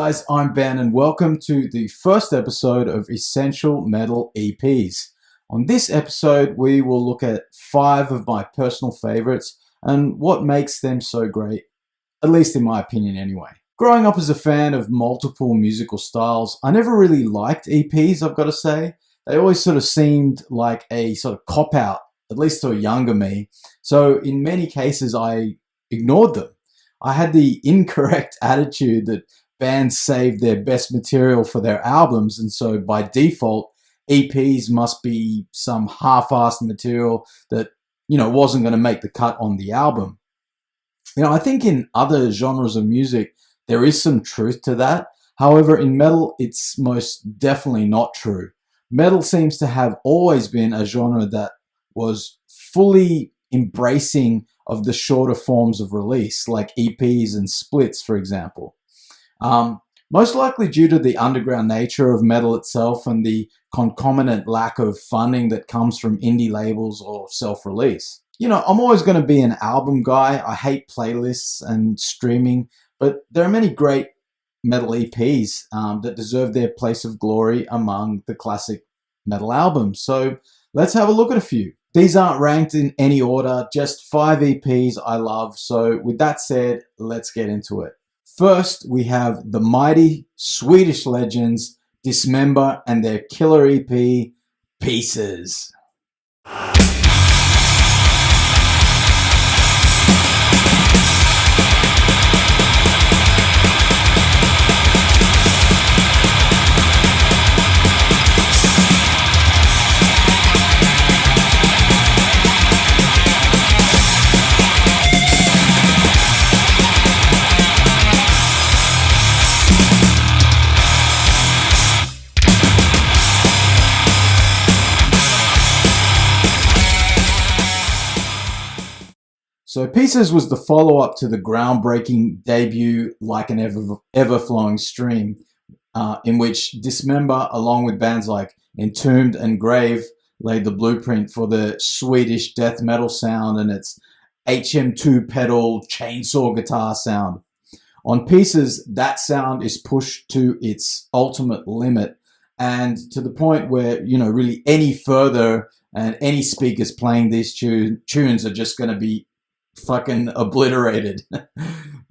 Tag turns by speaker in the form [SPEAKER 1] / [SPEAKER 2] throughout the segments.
[SPEAKER 1] guys, I'm Ben and welcome to the first episode of Essential Metal EPs. On this episode, we will look at 5 of my personal favorites and what makes them so great, at least in my opinion anyway. Growing up as a fan of multiple musical styles, I never really liked EPs, I've got to say. They always sort of seemed like a sort of cop-out, at least to a younger me. So in many cases, I ignored them. I had the incorrect attitude that bands saved their best material for their albums, and so by default, EPs must be some half-assed material that, wasn't going to make the cut on the album. I think in other genres of music, there is some truth to that. However, in metal, it's most definitely not true. Metal seems to have always been a genre that was fully embracing of the shorter forms of release, like EPs and splits, for example. Most likely due to the underground nature of metal itself and the concomitant lack of funding that comes from indie labels or self-release. I'm always going to be an album guy. I hate playlists and streaming, but there are many great metal EPs that deserve their place of glory among the classic metal albums. So let's have a look at a few. These aren't ranked in any order, just 5 EPs I love. So with that said, let's get into it. First, we have the mighty Swedish legends Dismember and their killer EP, Pieces. So Pieces was the follow-up to the groundbreaking debut Like an Ever-Flowing Stream, in which Dismember, along with bands like Entombed and Grave, laid the blueprint for the Swedish death metal sound and its HM2 pedal chainsaw guitar sound. On Pieces, that sound is pushed to its ultimate limit, and to the point where, really any further and any speakers playing these tunes are just going to be fucking obliterated.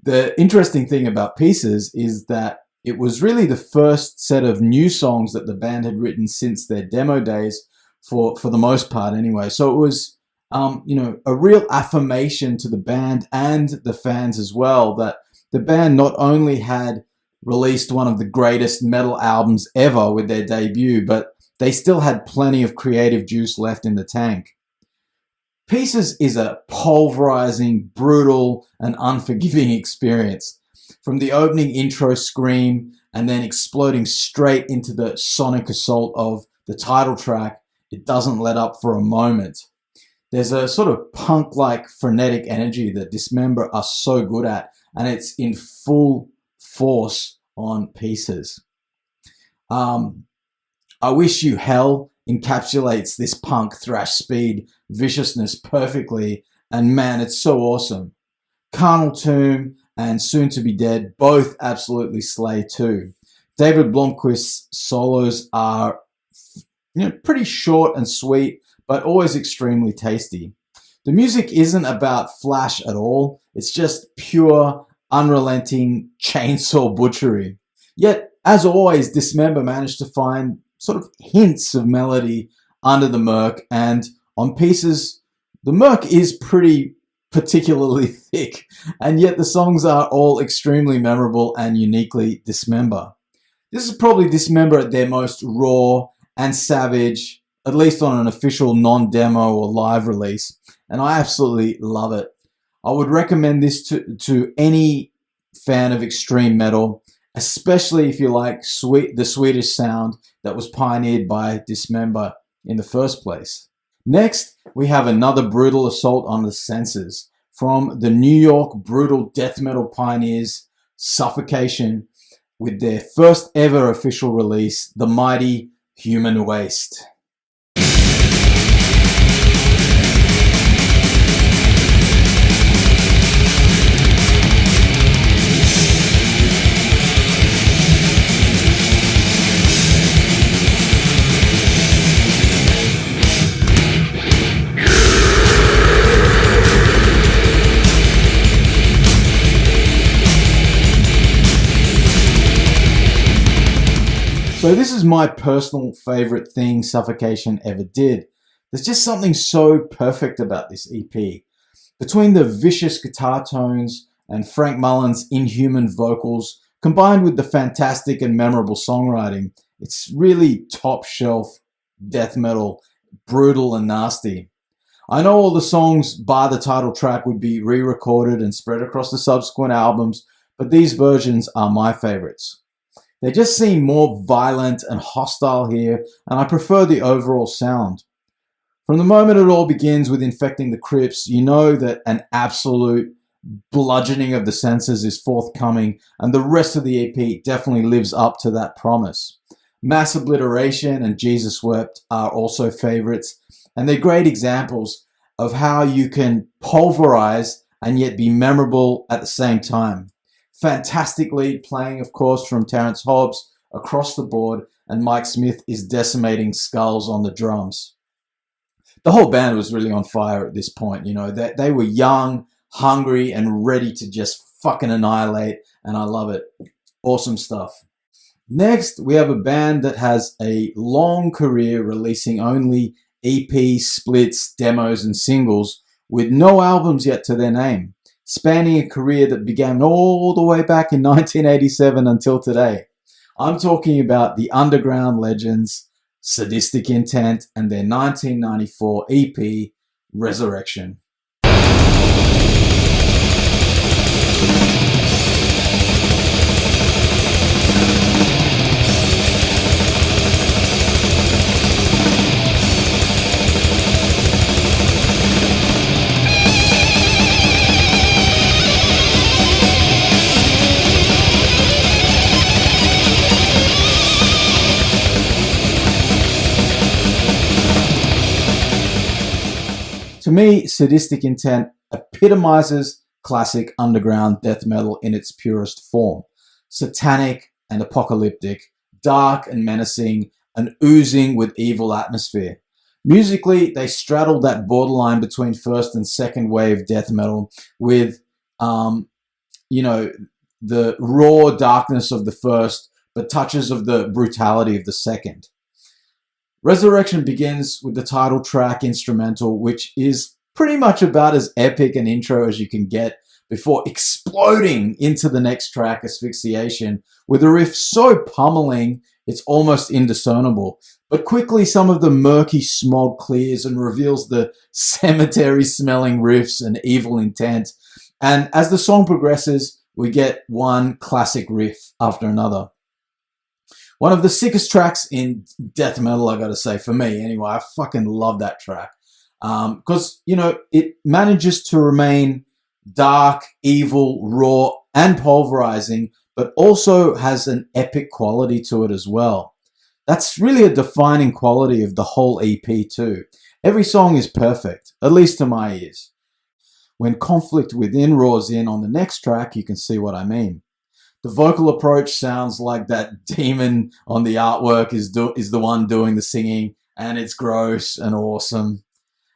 [SPEAKER 1] The interesting thing about Pieces is that it was really the first set of new songs that the band had written since their demo days, for the most part anyway. So it was, a real affirmation to the band and the fans as well that the band not only had released one of the greatest metal albums ever with their debut, but they still had plenty of creative juice left in the tank. Pieces is a pulverizing, brutal, and unforgiving experience. From the opening intro scream and then exploding straight into the sonic assault of the title track, it doesn't let up for a moment. There's a sort of punk-like frenetic energy that Dismember are so good at, and it's in full force on Pieces. I Wish You Hell encapsulates this punk thrash speed viciousness perfectly, and man, it's so awesome. Carnal Tomb and Soon to Be Dead both absolutely slay too. David Blomqvist's solos are pretty short and sweet, but always extremely tasty. The music isn't about flash at all, it's just pure, unrelenting chainsaw butchery. Yet, as always, Dismember managed to find sort of hints of melody under the murk, and on Pieces, the murk is pretty particularly thick, and yet the songs are all extremely memorable and uniquely Dismember. This is probably Dismember at their most raw and savage, at least on an official non-demo or live release, and I absolutely love it. I would recommend this to any fan of extreme metal, especially if you like the Swedish sound that was pioneered by Dismember in the first place. Next, we have another brutal assault on the senses from the New York brutal death metal pioneers, Suffocation, with their first ever official release, the mighty Human Waste. So this is my personal favorite thing Suffocation ever did. There's just something so perfect about this EP. Between the vicious guitar tones and Frank Mullen's inhuman vocals, combined with the fantastic and memorable songwriting, it's really top shelf death metal, brutal and nasty. I know all the songs bar the title track would be re-recorded and spread across the subsequent albums, but these versions are my favorites. They just seem more violent and hostile here, and I prefer the overall sound. From the moment it all begins with infecting the crypts, you know that an absolute bludgeoning of the senses is forthcoming, and the rest of the EP definitely lives up to that promise. Mass Obliteration and Jesus Wept are also favorites, and they're great examples of how you can pulverize and yet be memorable at the same time. Fantastic lead playing, of course, from Terrence Hobbs across the board, and Mike Smith is decimating skulls on the drums. The whole band was really on fire at this point. You know, they were young, hungry, and ready to just fucking annihilate, and I love it. Awesome stuff. Next, we have a band that has a long career releasing only EPs, splits, demos, and singles with no albums yet to their name, spanning a career that began all the way back in 1987 until today. I'm talking about the underground legends, Sadistic Intent, and their 1994 EP, Resurrection. To me, Sadistic Intent epitomizes classic underground death metal in its purest form. Satanic and apocalyptic, dark and menacing, and oozing with evil atmosphere. Musically, they straddle that borderline between first and second wave death metal with, the raw darkness of the first, but touches of the brutality of the second. Resurrection begins with the title track instrumental, which is pretty much about as epic an intro as you can get before exploding into the next track, Asphyxiation, with a riff so pummeling it's almost indiscernible. But quickly some of the murky smog clears and reveals the cemetery-smelling riffs and evil intent. And as the song progresses, we get one classic riff after another. One of the sickest tracks in death metal, I gotta say, for me anyway. I fucking love that track. Because, it manages to remain dark, evil, raw, and pulverizing, but also has an epic quality to it as well. That's really a defining quality of the whole EP too. Every song is perfect, at least to my ears. When Conflict Within roars in on the next track, you can see what I mean. The vocal approach sounds like that demon on the artwork is the one doing the singing, and it's gross and awesome.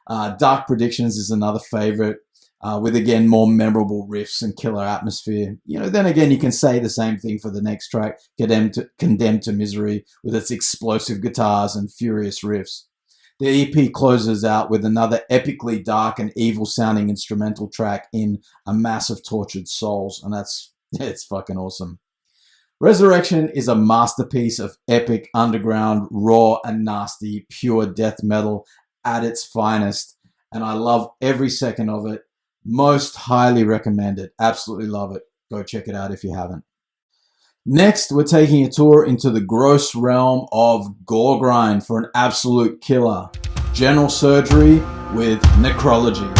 [SPEAKER 1] Dark Predictions is another favorite, with again more memorable riffs and killer atmosphere. Then again you can say the same thing for the next track, Condemned to Misery, with its explosive guitars and furious riffs. The EP closes out with another epically dark and evil sounding instrumental track in A Mass of Tortured Souls, and it's fucking awesome. Resurrection is a masterpiece of epic, underground, raw and nasty, pure death metal at its finest, and I love every second of it. Most highly recommend it. Absolutely love it. Go check it out if you haven't. Next, we're taking a tour into the gross realm of gore grind for an absolute killer. General Surgery with Necrology.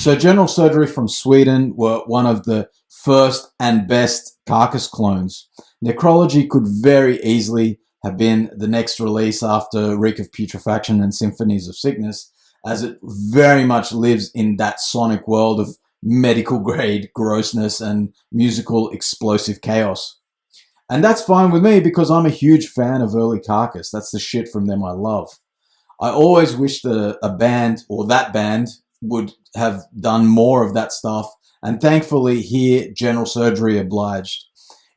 [SPEAKER 1] So General Surgery from Sweden were one of the first and best Carcass clones. Necrology could very easily have been the next release after Reek of Putrefaction and Symphonies of Sickness, as it very much lives in that sonic world of medical grade grossness and musical explosive chaos. And that's fine with me because I'm a huge fan of early Carcass. That's the shit from them I love. I always wish that a band, or that band, would have done more of that stuff, and thankfully here General Surgery obliged.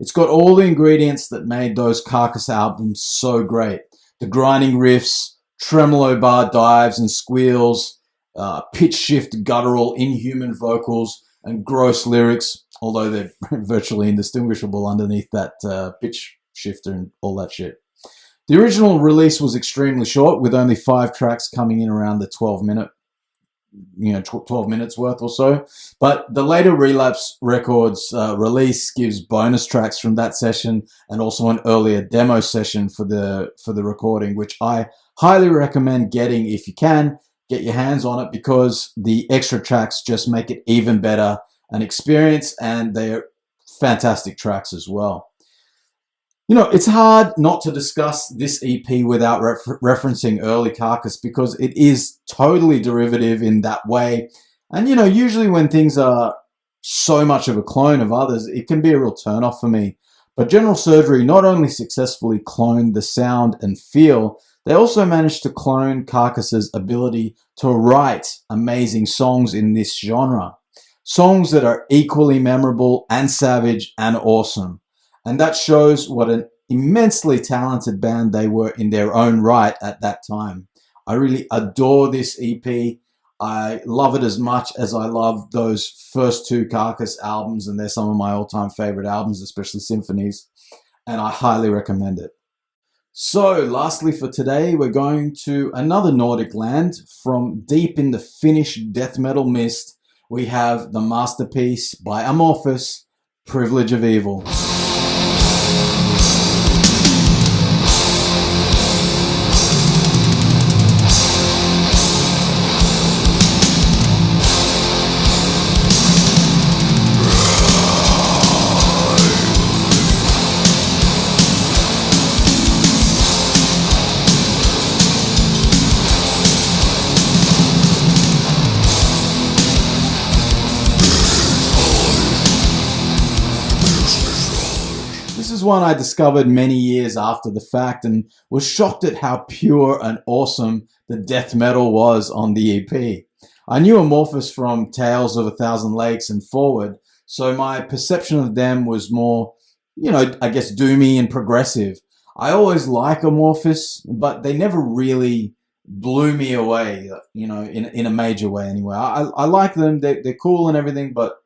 [SPEAKER 1] It's got all the ingredients that made those Carcass albums so great. The grinding riffs, tremolo bar dives and squeals, pitch shift guttural inhuman vocals, and gross lyrics, although they're virtually indistinguishable underneath that pitch shifter and all that shit. The original release was extremely short, with only 5 tracks coming in around the 12 minutes worth or so. But the later Relapse Records release gives bonus tracks from that session and also an earlier demo session for the recording, which I highly recommend getting if you can. Get your hands on it because the extra tracks just make it even better an experience, and they're fantastic tracks as well. You know, it's hard not to discuss this EP without referencing early Carcass because it is totally derivative in that way. And, you know, usually when things are so much of a clone of others, it can be a real turnoff for me. But General Surgery not only successfully cloned the sound and feel, they also managed to clone Carcass's ability to write amazing songs in this genre. Songs that are equally memorable and savage and awesome. And that shows what an immensely talented band they were in their own right at that time. I really adore this EP. I love it as much as I love those first 2 Carcass albums, and they're some of my all-time favorite albums, especially Symphonies, and I highly recommend it. So, lastly for today, we're going to another Nordic land. From deep in the Finnish death metal mist, we have the masterpiece by Amorphis, Privilege of Evil. This is one I discovered many years after the fact and was shocked at how pure and awesome the death metal was on the EP. I knew Amorphis from Tales of a Thousand Lakes and forward, so my perception of them was more, you know, I guess doomy and progressive. I always like Amorphis, but they never really blew me away, you know, in a major way anyway. I like them, they're cool and everything, but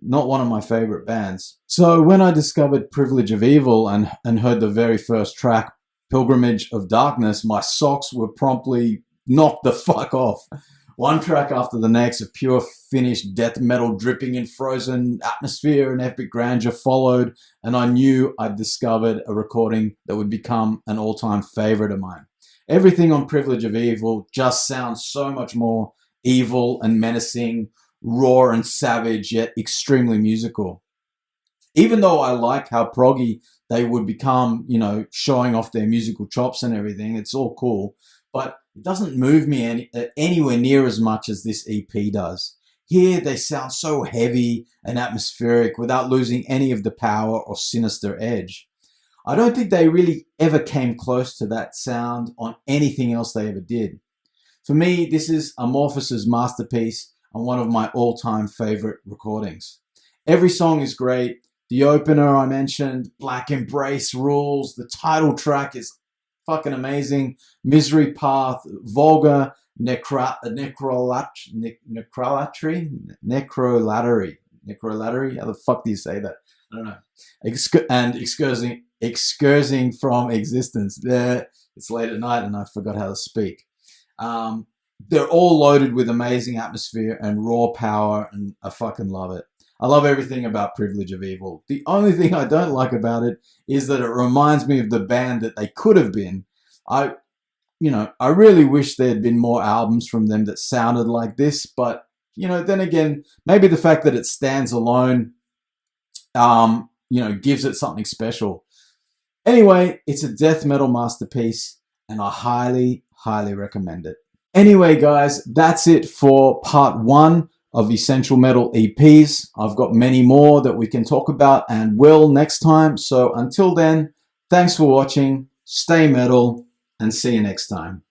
[SPEAKER 1] not one of my favorite bands. So when I discovered Privilege of Evil and heard the very first track, Pilgrimage of Darkness, my socks were promptly knocked the fuck off. One track after the next of pure Finnish death metal dripping in frozen atmosphere and epic grandeur followed, and I knew I'd discovered a recording that would become an all-time favorite of mine. Everything on Privilege of Evil just sounds so much more evil and menacing, raw and savage, yet extremely musical. Even though I like how proggy they would become, you know, showing off their musical chops and everything, it's all cool, but it doesn't move me anywhere near as much as this EP does. Here they sound so heavy and atmospheric without losing any of the power or sinister edge. I don't think they really ever came close to that sound on anything else they ever did. For me, this is Amorphis' masterpiece and one of my all-time favorite recordings. Every song is great. The opener I mentioned, Black Embrace, rules. The title track is fucking amazing. Misery Path, vulgar, necrolatry. How the fuck do you say that? I don't know. Excursing from existence. It's late at night and I forgot how to speak. They're all loaded with amazing atmosphere and raw power, and I fucking love it. I love everything about Privilege of Evil. The only thing I don't like about it is that it reminds me of the band that they could have been. I really wish there had been more albums from them that sounded like this, but, you know, then again, maybe the fact that it stands alone gives it something special. Anyway, it's a death metal masterpiece, and I highly, highly recommend it. Anyway, guys, that's it for part 1 of Essential Metal EPs. I've got many more that we can talk about and will next time. So until then, thanks for watching, stay metal, and see you next time.